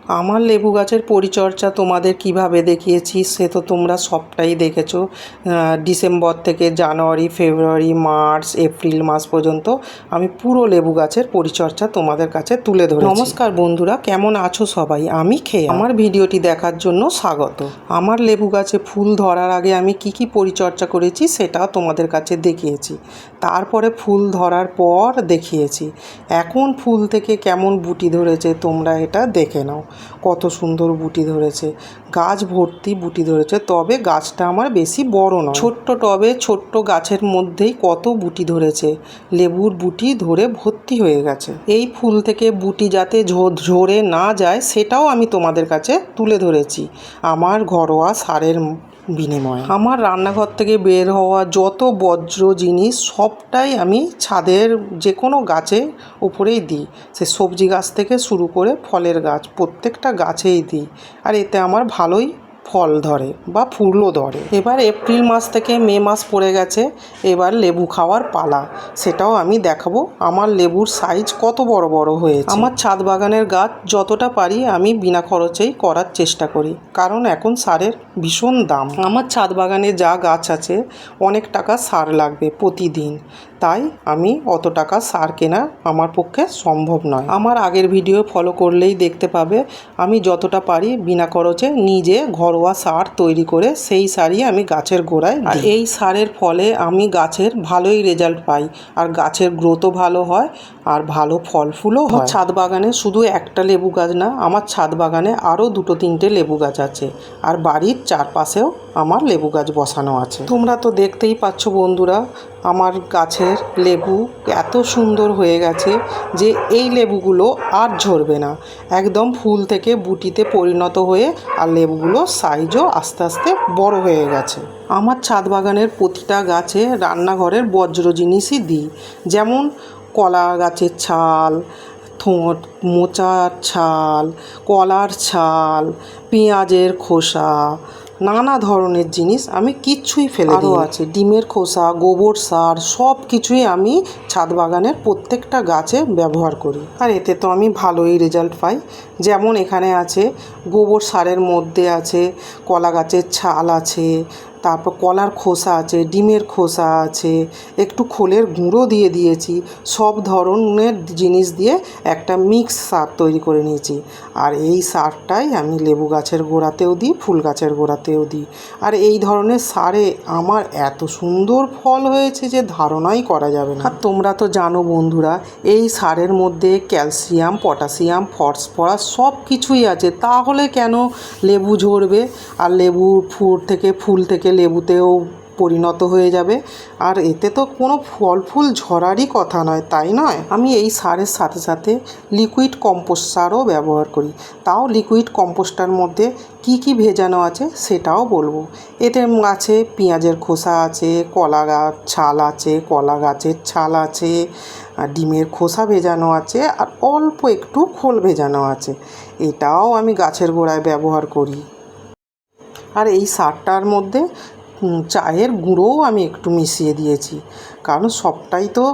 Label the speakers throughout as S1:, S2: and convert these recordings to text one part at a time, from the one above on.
S1: আমার লেবু গাছের পরিচর্যা তোমাদের কিভাবে দেখিয়েছি সে তো তোমরা সবটাই দেখেছো। ডিসেম্বর থেকে জানুয়ারি, ফেব্রুয়ারি, মার্চ, এপ্রিল মাস পর্যন্ত আমি পুরো লেবু গাছের পরিচর্যা তোমাদের কাছে তুলে ধরেছি। নমস্কার বন্ধুরা, কেমন আছো সবাই? আমি খেয়া। আমার ভিডিওটি দেখার জন্য স্বাগত। আমার লেবু গাছে ফুল ধরার আগে আমি কি পরিচর্যা করেছি সেটা তোমাদের কাছে দেখিয়েছি, তারপরে ফুল ধরার পর দেখিয়েছি। এখন ফুল থেকে কেমন বুটি ধরেছে তোমরা এটা দেখে নাও। কত সুন্দর বুটি ধরেছে, গাছ ভর্তি বুটি ধরেছে। তবে গাছটা আমার বেশি বড় নয়, ছোট্ট টবে ছোট্ট গাছের মধ্যেই কত বুটি ধরেছে। লেবুর বুটি ধরে ভর্তি হয়ে গেছে। এই ফুল থেকে বুটি যাতে ঝরে না যায় সেটাও আমি তোমাদের কাছে তুলে ধরেছি আমার ঘরোয়া সারের বিনিময়ে। আমার রান্নাঘর থেকে বের হওয়া যত বজ্র জিনিস সবটাই আমি ছাদের যে কোনো গাছে উপরেই দিই। সে সবজি গাছ থেকে শুরু করে ফলের গাছ প্রত্যেকটা গাছেই দিই, আর এতে আমার ভালোই ফল ধরে বা ফুলও ধরে। এবার এপ্রিল মাস থেকে মে মাস পড়ে গেছে, এবার লেবু খাওয়ার পালা, সেটাও আমি দেখাবো। আমার লেবুর সাইজ কত বড় বড় হয়েছে। আমার ছাদ বাগানের গাছ যতটা পারি আমি বিনা খরচেই করার চেষ্টা করি, কারণ এখন সারের ভীষণ দাম। আমার ছাদ বাগানে যা গাছ আছে অনেক টাকা সার লাগবে প্রতিদিন, তাই আমি অত টাকা সার কেনা আমার পক্ষে সম্ভব নয়। আমার আগের ভিডিও ফলো করলেই দেখতে পাবে আমি যতটা পারি বিনা খরচে নিজে ঘরোয়া সার তৈরি করে সেই সারই আমি গাছের গোড়ায় দিই। আর এই সারের ফলে আমি গাছের ভালোই রেজাল্ট পাই, আর গাছের গ্রোথও ভালো হয় আর ভালো ফল ফুলও হয়। ছাদ বাগানে শুধু একটা লেবু গাছ না, আমার ছাদ বাগানে আরও 2-3টে লেবু গাছ আছে, আর বাড়ির চারপাশেও আমার লেবু গাছ বসানো আছে। তোমরা তো দেখতেই পাচ্ছ বন্ধুরা, আমার গাছের লেবু এত সুন্দর হয়ে গেছে যে এই লেবুগুলো আর ঝরবে না, একদম ফুল থেকে বুটিতে পরিণত হয়ে, আর লেবুগুলো সাইজও আস্তে আস্তে বড় হয়ে গেছে। আমার ছাদ বাগানের প্রতিটা গাছে রান্নাঘরের বজ্র জিনিসই দিই, যেমন কলা গাছের ছাল, মোচার ছাল, কলার ছাল, পেঁয়াজের খোসা, নানা ধরনের জিনিস আমি কিচ্ছুই ফেলে দিই। আছে ডিমের খোসা, গোবর সার, সব কিছুই আমি ছাদ বাগানের প্রত্যেকটা গাছে ব্যবহার করি, আর এতে তো আমি ভালোই রেজাল্ট পাই। যেমন এখানে আছে গোবর সারের মধ্যে আছে কলা গাছের ছাল আছে, তারপর কলার খোসা আছে, ডিমের খোসা আছে, একটু খোলের গুঁড়ো দিয়ে দিয়েছি। সব ধরনের জিনিস দিয়ে একটা মিক্স সার তৈরি করে নিয়েছি, আর এই সারটাই আমি লেবু গাছের গোড়াতেও দিই, ফুল গাছের গোড়াতেও দিই। আর এই ধরনের সারে আমার এত সুন্দর ফল হয়েছে যে ধারণাই করা যাবে না। আর তোমরা তো জানো বন্ধুরা, এই সারের মধ্যে ক্যালসিয়াম, পটাশিয়াম, ফসফরাস সব কিছুই আছে, তাহলে কেন লেবু ঝরবে আর লেবু ফুল থেকে লেবুতেও পরিণত হয়ে যাবে। আর এতে তো কোনো ফল ফুল ঝরারই কথা নয়, তাই নয়? আমি এই সারের সাথে সাথে লিকুইড কম্পোস্ট সারও ব্যবহার করি। তাও লিকুইড কম্পোস্টার মধ্যে কি ভেজানো আছে সেটাও বলবো। এতে আছে পেঁয়াজের খোসা আছে, কলা গাছ ছাল আছে, কলা গাছের ছাল আছে, আর ডিমের খোসা ভেজানো আছে, আর অল্প একটু খোল ভেজানো আছে। এটাও আমি গাছের গোড়ায় ব্যবহার করি। আর এই সারটার মধ্যে চায়ের গুঁড়োও আমি একটু মিশিয়ে দিয়েছি, কারণ সবটাই তো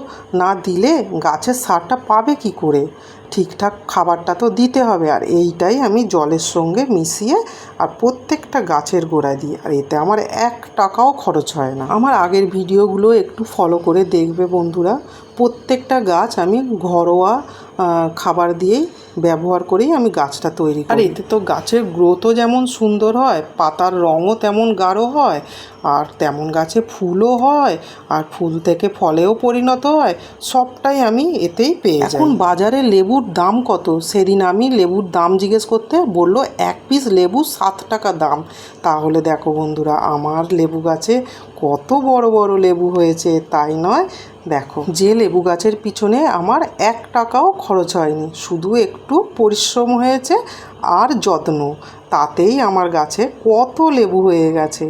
S1: না দিলে গাছের সারটা পাবে কি করে, ঠিকঠাক খাবারটা তো দিতে হবে। আর এইটাই আমি জলের সঙ্গে মিশিয়ে আর প্রত্যেকটা গাছের গোড়ায় দিই, আর এতে আমার 1 টাকাও খরচ হয় না। আমার আগের ভিডিওগুলো একটু ফলো করে দেখবে বন্ধুরা, প্রত্যেকটা গাছ আমি ঘরোয়া খাবার দিয়েই ব্যবহার করেই আমি গাছটা তৈরি করি। আর এতে তো গাছের গ্রোথও যেমন সুন্দর হয়, পাতার রঙও তেমন গাঢ় হয়, আর তেমন গাছে ফুলও হয়, আর ফুল থেকে ফলেও পরিণত হয়, সবটাই আমি এতেই পেয়ে যাই। এখন বাজারে লেবুর দাম কত? সেদিন আমি লেবুর দাম জিজ্ঞেস করতে বললো 1 পিস লেবু 7 টাকা দাম। তাহলে দেখো বন্ধুরা, আমার লেবু গাছে কত বড় বড় লেবু হয়েছে, তাই নয়? দেখো, যে লেবু গাছের পিছনে আমার 1 টাকাও খরচ হয়নি, শুধু একটু পরিশ্রম হয়েছে আর যত্ন, তাতেই আমার গাছে কত লেবু হয়ে গেছে।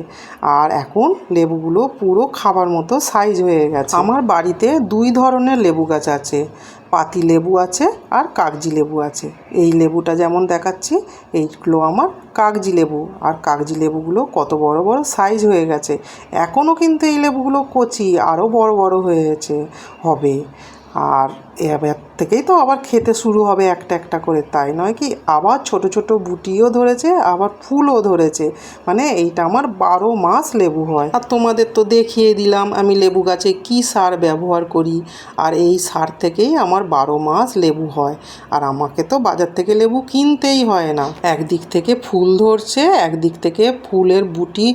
S1: আর এখন লেবুগুলো পুরো খাবার মতো সাইজ হয়ে গেছে। আমার বাড়িতে 2 ধরনের লেবু গাছ আছে, পাতি লেবু আছে আর কাগজি লেবু আছে। এই লেবুটা যেমন দেখাচ্ছি এইগুলো আমার কাগজি লেবু, আর কাগজি লেবুগুলো কত বড় বড় সাইজ হয়ে গেছে। এখনও কিন্তু এই লেবুগুলো কচি, আরও বড় বড় হয়েছে হবে। আর এবার থেকেই তো আবার খেতে শুরু হবে একটা একটা করে, তাই নয় কি? আবার ছোট ছোট বুটিও ধরেছে, আবার ফুলও ধরেছে, মানে এইটা আমার 12 মাস লেবু হয়। আর তোমাদের তো দেখিয়ে দিলাম আমি লেবু গাছে কি সার ব্যবহার করি, আর এই সার থেকেই আমার 12 মাস লেবু হয়। আর আমাকে তো বাজার থেকে লেবু কিনতেই হয় না। একদিক থেকে ফুল ধরছে, একদিক থেকে ফুলের বুটি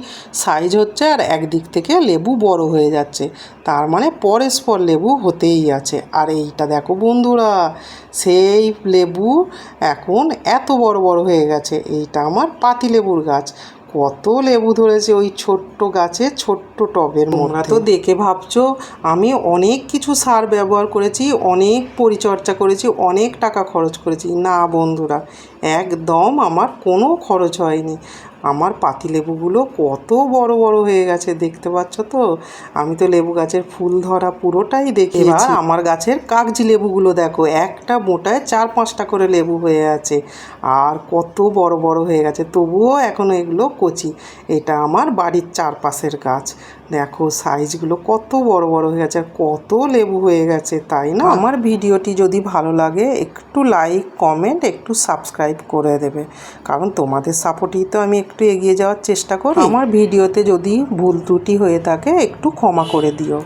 S1: সাইজ হচ্ছে, আর একদিক থেকে লেবু বড় হয়ে যাচ্ছে, তার মানে পরস্পর লেবু হতেই আছে। আর এইটা দেখো বন্ধুরা, সেই লেবু এখন এত বড় বড় হয়ে গেছে। এইটা আমার পাতিলেবুর গাছ, কত লেবু ধরেছে ওই ছোট্ট গাছে, ছোট্ট টবের মধ্যে। তোমরা তো দেখে ভাবছো আমি অনেক কিছু সার ব্যবহার করেছি, অনেক পরিচর্যা করেছি, অনেক টাকা খরচ করেছি। না বন্ধুরা, একদম আমার কোনো খরচ হয়নি। আমার পাতিলেবুগুলো কত বড় বড় হয়ে গেছে দেখতে পাচ্ছ তো। আমি তো লেবু গাছের ফুল ধরা পুরোটাই দেখিয়েছি। এবার আমার গাছের কাগজি লেবুগুলো দেখো, একটা মোটায় 4-5টা করে লেবু হয়ে আছে, আর কত বড় বড় হয়ে গেছে, তবুও এখনও এগুলো কচি। এটা আমার বাড়ির চারপাশের গাছ, দেখো সাইজগুলো কত বড় বড় হয়ে গেছে, আর কত লেবু হয়ে গেছে, তাই না? আমার ভিডিওটি যদি ভালো লাগে একটু লাইক, কমেন্ট, একটু সাবস্ক্রাইব করে দেবে, কারণ তোমাদের সাপোর্টেই তো আমি একটু এগিয়ে যাওয়ার চেষ্টা করি। আমার ভিডিওতে যদি ভুল ত্রুটি হয়ে থাকে একটু ক্ষমা করে দিও।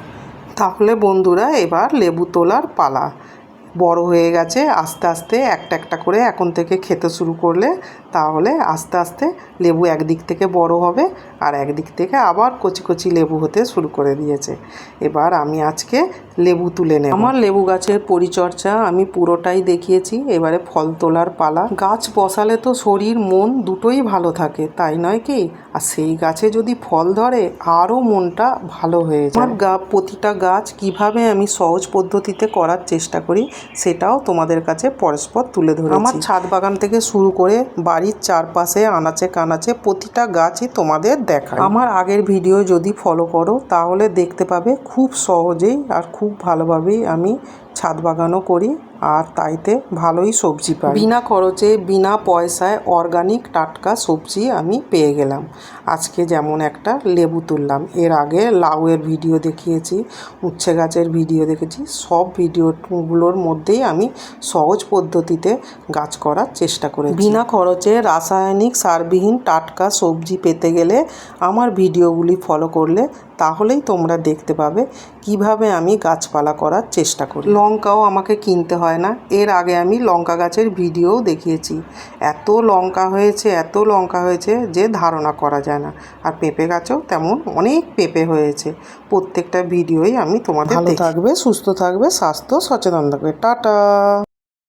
S1: তাহলে বন্ধুরা, এবার লেবু তোলার পালা। বড় হয়ে গেছে, আস্তে আস্তে একটা একটা করে এখন থেকে খেতে শুরু করলে তাহলে আস্তে আস্তে লেবু একদিক থেকে বড় হবে, আর একদিক থেকে আবার কচি কচি লেবু হতে শুরু করে দিয়েছে। এবার আমি আজকে লেবু তুলে নেব। আমার লেবু গাছের পরিচর্যা আমি পুরোটাই দেখিয়েছি, এবারে ফল তোলার পালা। গাছ বসালে তো শরীর মন দুটোই ভালো থাকে, তাই নয় কি? আর সেই গাছে যদি ফল ধরে আরও মনটা ভালো হয়ে যায়। আমার প্রতিটা গাছ কিভাবে আমি সহজ পদ্ধতিতে করার চেষ্টা করি সেটাও তোমাদের কাছে পরস্পর তুলে ধরেছি। আমার ছাদ বাগান থেকে শুরু করে বাড়ির চারপাশে আনাচে কানাচে প্রতিটা গাছই তোমাদের দেখাই। আমার আগের ভিডিও যদি ফলো করো তাহলে দেখতে পাবে খুব সহজেই আর খুব ভালোভাবেই আমি ছাদ বাগানও করি, আর তাইতে ভালোই সবজি পাই। বিনা খরচে, বিনা পয়সায় অর্গানিক টাটকা সবজি আমি পেয়ে গেলাম। আজকে যেমন একটা লেবু তুললাম, এর আগে লাউয়ের ভিডিও দেখিয়েছি, উচ্ছে গাছের ভিডিও দেখেছি, সব ভিডিওগুলোর মধ্যেই আমি সহজ পদ্ধতিতে গাছ করার চেষ্টা করেছি। বিনা খরচে রাসায়নিক সারবিহীন টাটকা সবজি পেতে গেলে আমার ভিডিওগুলি ফলো করলে তাহলেই তোমরা দেখতে পাবে কিভাবে আমি গাছপালা করার চেষ্টা করি। লঙ্কাও আমাকে কিনতে হয় না, এর আগে আমি লঙ্কা গাছের ভিডিওও দেখিয়েছি। এত লঙ্কা হয়েছে, এত লঙ্কা হয়েছে যে ধারণা করা যায় না। আর পেঁপে গাছেও তেমন অনেক পেঁপে হয়েছে। প্রত্যেকটা ভিডিওই আমি তোমাদের ভালো থাকবে, সুস্থ থাকবে, স্বাস্থ্য সচেতন থাকবে। টাটা।